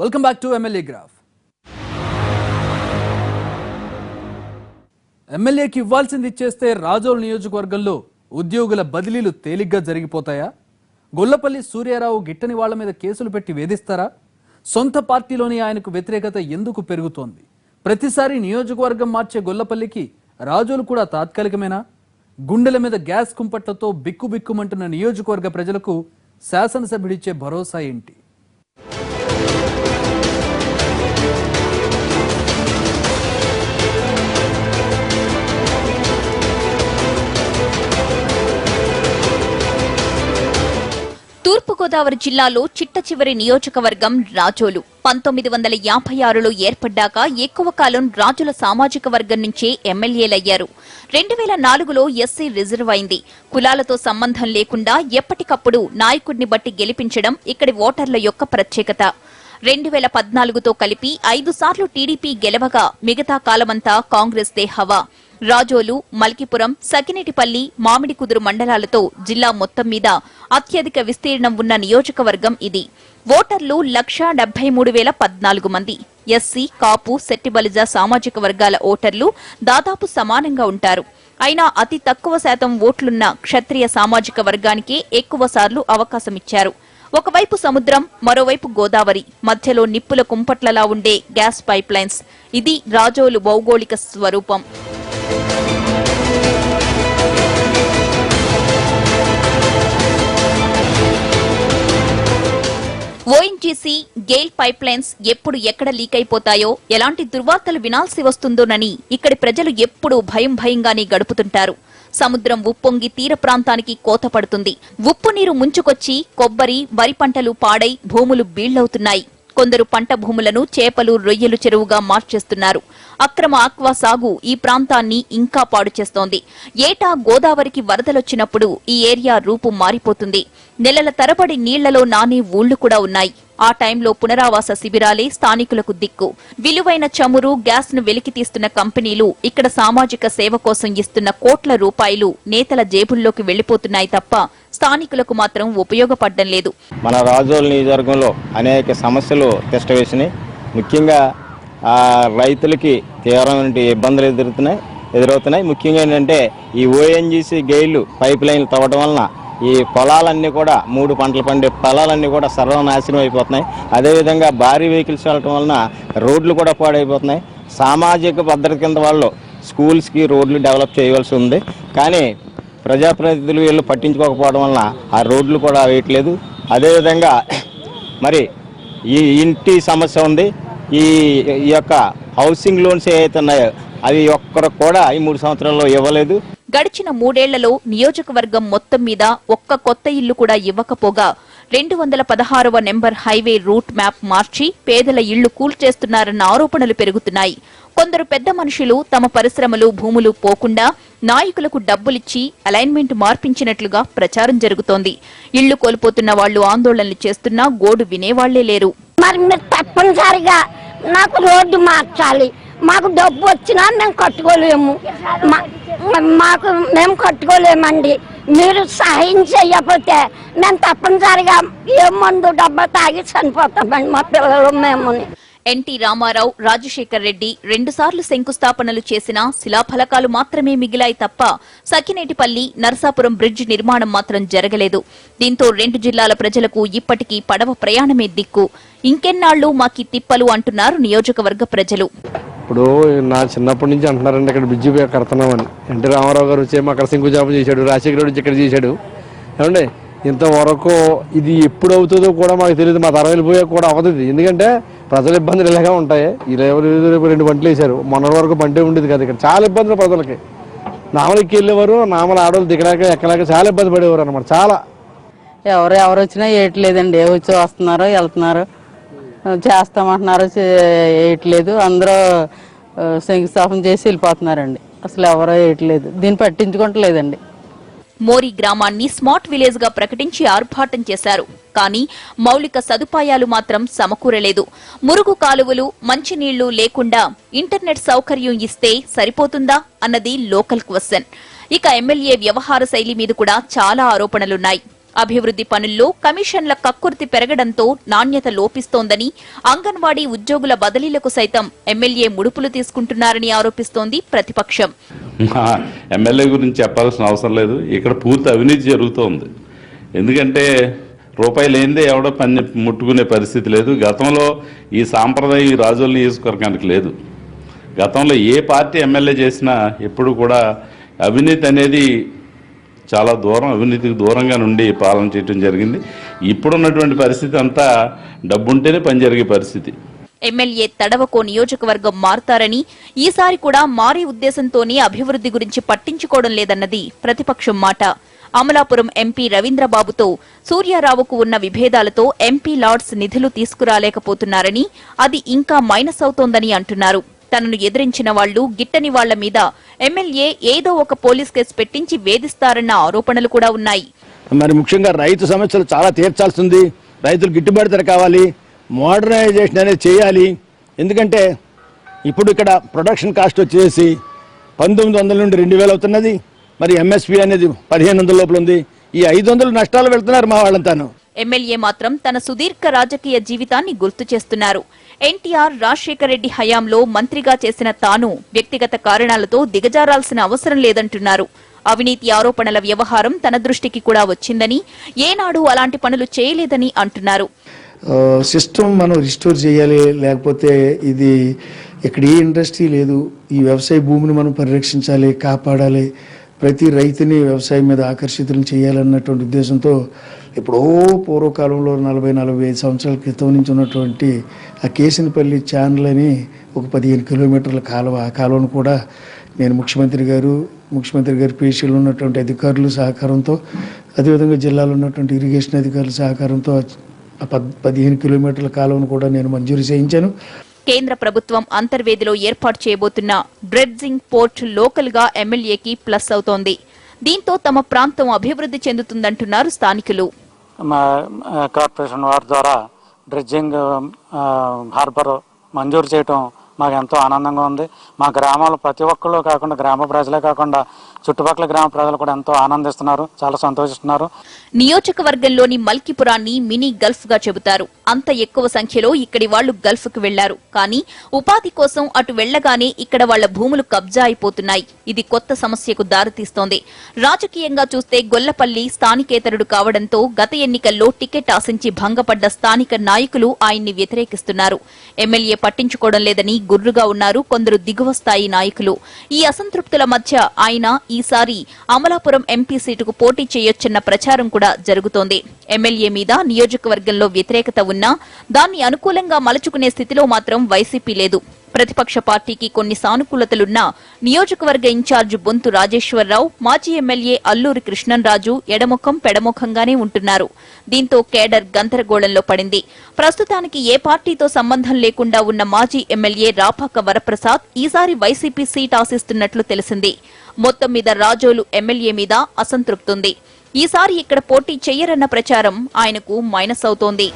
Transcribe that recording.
Welcome back to MLA graph. ఎమ్మెల్యేకి ఇవ్వాల్సింది ఇచ్చేస్తే రాజోలు నియోజకవర్గంలో ఉద్యోగుల బదిలీలు తేలిగ్గా జరిగిపోతాయా? గొల్లపల్లి సూర్యారావు గిట్టని వాళ్ల మీద కేసులు పెట్టి వేధిస్తారా? సొంత పార్టీలోని ఆయనకు వ్యతిరేకత ఎందుకు పెరుగుతోంది? ప్రతిసారి నియోజకవర్గం మార్చే గొల్లపల్లికి రాజోలు కూడా తాత్కాలికమేనా? గుండెల మీద గ్యాస్ కుంపట్లతో బిక్కుబిక్కుమంటున్న నియోజకవర్గ ప్రజలకు శాసనసభ్యుడిచ్చే భరోసా ఏంటి? తూర్పుగోదావరి జిల్లాలో చిట్ట చివరి నియోజకవర్గం రాజోలు. 1956లో ఏర్పడ్డాక ఎక్కువ కాలం రాజుల సామాజిక వర్గం నుంచే ఎమ్మెల్యేలయ్యారు. 2004లో ఎస్సీ రిజర్వ్ అయింది. కులాలతో సంబంధం లేకుండా ఎప్పటికప్పుడు నాయకుడిని బట్టి గెలిపించడం ఇక్కడి ఓటర్ల యొక్క ప్రత్యేకత. 2014తో కలిపి 5 సార్లు టీడీపీ గెలవగా మిగతా కాలమంతా కాంగ్రెస్దే హవా. రాజోలు, మల్కిపురం, సకినేటిపల్లి, మామిడికుదురు మండలాలతో జిల్లా మొత్తం మీద అత్యధిక విస్తీర్ణం ఉన్న నియోజకవర్గం ఇది. ఓటర్లు 1,73,014 మంది. ఎస్సీ, కాపు, సెట్టిబలిజ సామాజిక వర్గాల ఓటర్లు దాదాపు సమానంగా ఉంటారు. అయినా అతి తక్కువ శాతం ఓట్లున్న క్షత్రియ సామాజిక వర్గానికే ఎక్కువ సార్లు అవకాశమిచ్చారు. ఒకవైపు సముద్రం, మరోవైపు గోదావరి, మధ్యలో నిప్పుల కుంపట్లలా ఉండే గ్యాస్ పైప్ లైన్స్. ఇది రాజోలు భౌగోళిక స్వరూపం. ఓఎన్జీసీ, గెయిల్ పైప్ లైన్స్ ఎప్పుడు ఎక్కడ లీక్ అయిపోతాయో, ఎలాంటి దుర్వార్తలు వినాల్సి వస్తుందోనని ఇక్కడి ప్రజలు ఎప్పుడూ భయంగానే గడుపుతుంటారు. సముద్రం ఉప్పొంగి తీర ప్రాంతానికి కోత పడుతుంది. ఉప్పు నీరు ముంచుకొచ్చి కొబ్బరి, వరి పంటలు పాడై భూములు బీళ్లవుతున్నాయి. కొందరు పంట భూములను చేపలు, రొయ్యలు చెరువుగా మార్చేస్తున్నారు. అక్రమ ఆక్వా సాగు ఈ ప్రాంతాన్ని ఇంకా పాడు చేస్తోంది. ఏటా గోదావరికి వరదలొచ్చినప్పుడు ఈ ఏరియా రూపు మారిపోతుంది. నెలల తరబడి నీళ్లలో నానే ఊళ్లు కూడా ఉన్నాయి. ఆ టైంలో పునరావాస శిబిరాలే స్థానికులకు దిక్కు. విలువైన చమురు, గ్యాస్ ను వెలికితీస్తున్న కంపెనీలు ఇక్కడ సామాజిక సేవ కోసం ఇస్తున్న కోట్ల రూపాయలు నేతల జేబుల్లోకి వెళ్లిపోతున్నాయి తప్ప స్థానికులకు మాత్రం ఉపయోగపడడం లేదు. మన రాజోలు నియోజకవర్గంలో అనేక సమస్యలు తిష్టవేసినాయి. ముఖ్యంగా రైతులకి తీవ్రమైన ఇబ్బందులు ఎదురవుతున్నాయి. ముఖ్యంగా ఏంటంటే ఈ ఓఎన్జీసీ గెయిల్ పైప్ లైన్లు తవ్వడం వలన ఈ పొలాలన్నీ కూడా 3 పంటలు పండే పొలాలన్నీ కూడా సర్వనాశనం అయిపోతున్నాయి. అదేవిధంగా భారీ వెహికల్స్ వెళ్ళటం వలన రోడ్లు కూడా పాడైపోతున్నాయి. సామాజిక భద్రత కింద వాళ్ళు స్కూల్స్కి రోడ్లు డెవలప్ చేయవలసి ఉంది. కానీ ప్రజాప్రతినిధులు వీళ్ళు పట్టించుకోకపోవడం వలన ఆ రోడ్లు కూడా వేయట్లేదు. అదేవిధంగా మరి ఈ ఇంటి సమస్య ఉంది. ఈ యొక్క హౌసింగ్ లోన్స్ ఏవైతే ఉన్నాయో అవి ఒక్కరికి కూడా ఈ 3 సంవత్సరాల్లో ఇవ్వలేదు. గడిచిన 3 ఏళ్లలో నియోజకవర్గం మొత్తం మీద ఒక్క కొత్త ఇల్లు కూడా ఇవ్వకపోగా 216వ నెంబర్ హైవే రూట్ మ్యాప్ మార్చి పేదల ఇళ్లు కూల్చేస్తున్నారన్న ఆరోపణలు పెరుగుతున్నాయి. కొందరు పెద్ద మనుషులు తమ పరిశ్రమలు, భూములు పోకుండా నాయకులకు డబ్బులిచ్చి అలైన్మెంట్ మార్పించినట్లుగా ప్రచారం జరుగుతోంది. ఇళ్లు కోల్పోతున్న వాళ్లు ఆందోళనలు చేస్తున్నా గోడు వినేవాళ్లే లేరు. మరి మీరు తప్పనిసరిగా నాకు రోడ్డు మార్చాలి. మాకు డబ్బు వచ్చినా మేము కట్టుకోలేము. మేము కట్టుకోలేమండి. మీరు సహాయం చేయకపోతే మేము తప్పనిసరిగా ఏ మందు డబ్బా తాగి చనిపోతామండి మా పిల్లలు మేము. ఎన్టీ రామారావు, రాజశేఖర్ రెడ్డి 2 సార్లు శంకుస్థాపనలు చేసిన శిలాఫలకాలు మాత్రమే మిగిలాయి తప్ప సకినేటిపల్లి, నరసాపురం బ్రిడ్జ్ నిర్మాణం మాత్రం జరగలేదు. దీంతో 2 జిల్లాల ప్రజలకు ఇప్పటికీ పడవ ప్రయాణమే దిక్కు. ఇంకెన్నాళ్లు మాకి తిప్పలు అంటున్నారు నియోజకవర్గ ప్రజలు. ఇప్పుడు నా చిన్నప్పటి నుంచి అంటున్నారండి ఇక్కడ బ్రిడ్జి కడుతున్నామని. ఎన్టీ రామారావు గారు వచ్చేమో అక్కడ శంకుస్థాపన చేశాడు, రాజశేఖర రెడ్డి ఇక్కడ చేశాడు. ఏమండి ఇంతవరకు ఇది ఎప్పుడు అవుతుందో కూడా మాకు తెలియదు. మా తరవేలు పోయా కూడా అవుతుంది. ఎందుకంటే ప్రజల ఇబ్బందులు ఇలాగే ఉంటాయి. ఈ 2 బండ్లు వేశారు. మొన్నటి వరకు బంటే ఉండేది కదా. ఇక్కడ చాలా ఇబ్బందులు ప్రజలకి. నామలకి వెళ్ళేవారు, నామల ఆడవాళ్ళు దిగలేక ఎక్కలేక చాలా ఇబ్బంది పడేవారు అనమాట. చాలా ఎవరు వచ్చినా వేయట్లేదండి. ఏ వచ్చి వస్తున్నారు, వెళ్తున్నారు, చేస్తామంటున్నారు, వేయట్లేదు. అందరూ శంకుస్థాపన చేసి వెళ్ళిపోతున్నారండి. అసలు ఎవరో వేయట్లేదు. దీన్ని పట్టించుకోవట్లేదండి. మోరి గ్రామాన్ని స్మార్ట్ విలేజ్ గా ప్రకటించి ఆర్భాటం చేశారు. కానీ మౌలిక సదుపాయాలు మాత్రం సమకూరలేదు. మురుగు కాలువలు, మంచినీళ్లు లేకుండా ఇంటర్నెట్ సౌకర్యం ఇస్తే సరిపోతుందా అన్నది లోకల్ క్వశ్చన్. ఇక ఎమ్మెల్యే వ్యవహార శైలి మీద కూడా చాలా ఆరోపణలున్నాయి. అభివృద్ధి పనుల్లో కమిషన్ల కక్కుర్తి పెరగడంతో నాణ్యత లోపిస్తోందని, అంగన్వాడీ ఉద్యోగుల బదిలీలకు సైతం ఎమ్మెల్యే ముడుపులు తీసుకుంటున్నారని ఆరోపిస్తోంది ప్రతిపక్షం. ఎమ్మెల్యే గురించి చెప్పాల్సిన అవసరం లేదు. ఇక్కడ పూర్తి అవినీతి జరుగుతోంది. ఎందుకంటే రూపాయి లేనిదే ఎవడో పని ముట్టుకునే పరిస్థితి లేదు. గతంలో ఈ సాంప్రదాయం ఈ రాజోలు నియోజకవర్గానికి లేదు. గతంలో ఏ పార్టీ ఎమ్మెల్యే చేసినా ఎప్పుడు కూడా అవినీతి అనేది చాలా దూరం, అవినీతికి దూరంగా నుండి పాలన చేయడం జరిగింది. ఇప్పుడున్నటువంటి పరిస్థితి అంతా డబ్బుంటేనే పని జరిగే పరిస్థితి. ఎమ్మెల్యే తడవకో నియోజకవర్గం మారుతారని, ఈసారి కూడా మారే ఉద్దేశంతోనే అభివృద్ధి గురించి పట్టించుకోవడం లేదన్నది ప్రతిపక్షం మాట. అమలాపురం ఎంపీ రవీంద్రబాబుతో సూర్యారావుకు ఉన్న విభేదాలతో ఎంపీ లార్డ్స్ నిధులు తీసుకురాలేకపోతున్నారని, అది ఇంకా మైనస్ అవుతోందని అంటున్నారు. తనను ఎదిరించిన వాళ్లు, గిట్టని వాళ్ల మీద ఎమ్మెల్యే ఏదో ఒక పోలీస్ కేసు పెట్టించి వేధిస్తారన్న ఆరోపణలు కూడా ఉన్నాయి. మరి ముఖ్యంగా రైతు సమస్యలు చాలా తీర్చాల్సింది. రైతులు గిట్టుబాటు ధర కావాలి, మోడర్నైజేషన్ అనేది చేయాలి. ఎందుకంటే ఇప్పుడు ఇక్కడ ప్రొడక్షన్ కాస్ట్ వచ్చేసి 1900 నుండి 2000 అవుతున్నది. మరి ఎంఎస్పీ అనేది 1500 లోపల ఉంది. ఈ 500 నష్టాలు వెళ్తున్నారు మా వాళ్ళంతాను. ఎమ్మెల్యే మాత్రం తన సుదీర్ఘ రాజకీయ జీవితాన్ని గుర్తు చేస్తున్నారు. ఎన్టీఆర్, రాజశేఖర రెడ్డి హయాంలో మంత్రిగా చేసిన తాను వ్యక్తిగత కారణాలతో దిగజారాల్సిన అవసరం లేదంటున్నారు. అవినీతి ఆరోపణల వ్యవహారం తన దృష్టికి కూడా వచ్చిందని, ఏనాడు అలాంటి పనులు చేయలేదని అంటున్నారు. సిస్టమ్ మనం రిస్టోర్ చేయాలి, లేకపోతే ఇది ఇక్కడ ఏ ఇండస్ట్రీ లేదు. ఈ వ్యవసాయ భూమిని మనం పరిరక్షించాలి, కాపాడాలి, ప్రతి రైతుని వ్యవసాయం మీద ఆకర్షితులను చేయాలన్నటువంటి ఉద్దేశంతో ఎప్పుడో పూర్వకాలంలో 40-45 సంవత్సరాల క్రితం నుంచి ఉన్నటువంటి ఆ కేసినపల్లి ఛానల్ అని ఒక 15 కిలోమీటర్ల కాలువ, ఆ కాలువను కూడా నేను ముఖ్యమంత్రి గారి పేషీలో ఉన్నటువంటి అధికారుల సహకారంతో, అదేవిధంగా జిల్లాలో ఉన్నటువంటి ఇరిగేషన్ అధికారుల సహకారంతో 15 కిలోమీటర్ల కాలువను కూడా నేను మంజూరు చేయించాను. కేంద్ర ప్రభుత్వం అంతర్వేదిలో ఏర్పాటు చేయబోతున్న డ్రెడ్జింగ్ పోర్ట్ లోకల్ గా ఎమ్మెల్యేకి ప్లస్ అవుతోంది. దీంతో తమ ప్రాంతం అభివృద్ధి చెందుతుందంటున్నారు స్థానికులు. కార్పొరేషన్ వారి ద్వారా డ్రెడ్జింగ్ హార్బర్ మంజూరు చేయటం మాకు ఎంతో ఆనందంగా ఉంది. మా గ్రామంలో ప్రతి ఒక్కళ్ళు కాకుండా, గ్రామ ప్రజలే కాకుండా చుట్టుపక్కల గ్రామ ప్రజలు కూడా ఎంతో ఆనందిస్తున్నారు, చాలా సంతోషిస్తున్నారు. నియోజకవర్గంలోని మల్కిపురాన్ని మినీ గల్ఫ్ గా చెబుతారు. అంత ఎక్కువ సంఖ్యలో ఇక్కడి వాళ్లు గల్ఫ్ కు వెళ్లారు. కానీ ఉపాధి కోసం అటు వెళ్లగానే ఇక్కడ వాళ్ల భూములు కబ్జా అయిపోతున్నాయి. ఇది కొత్త సమస్యకు దారితీస్తోంది. రాజకీయంగా చూస్తే గొల్లపల్లి స్థానికేతరుడు కావడంతో గత ఎన్నికల్లో టికెట్ ఆశించి భంగపడ్డ స్థానిక నాయకులు ఆయన్ని వ్యతిరేకిస్తున్నారు. ఎమ్మెల్యే పట్టించుకోవడం లేదని గుర్రుగా ఉన్నారు కొందరు దిగువ స్థాయి నాయకులు. ఈ అసంతృప్తుల మధ్య ఆయన ఈసారి అమలాపురం ఎంపీ సీటుకు పోటీ చేయొచ్చన్న ప్రచారం కూడా జరుగుతోంది. ఎమ్మెల్యే మీద నియోజకవర్గంలో వ్యతిరేకత ఉన్నా దాన్ని అనుకూలంగా మలుచుకునే స్థితిలో మాత్రం వైసీపీ లేదు. ప్రతిపక్ష పార్టీకి కొన్ని సానుకూలతలున్నా నియోజకవర్గ ఇన్ఛార్జ్ బొంతు రాజేశ్వరరావు, మాజీ ఎమ్మెల్యే అల్లూరి కృష్ణంరాజు ఎడముఖం పెడముఖంగానే ఉంటున్నారు. దీంతో కేడర్ గందరగోళంలో పడింది. ప్రస్తుతానికి ఏ పార్టీతో సంబంధం లేకుండా ఉన్న మాజీ ఎమ్మెల్యే రాపాక వరప్రసాద్ ఈసారి వైసీపీ సీట్ ఆశిస్తున్నట్లు తెలిసింది. మొత్తం మీద రాజోలు ఎమ్మెల్యే మీద అసంతృప్తుంది. ఈసారి ఇక్కడ పోటీ చెయ్యరన్న ప్రచారం ఆయనకు మైనస్ అవుతోంది.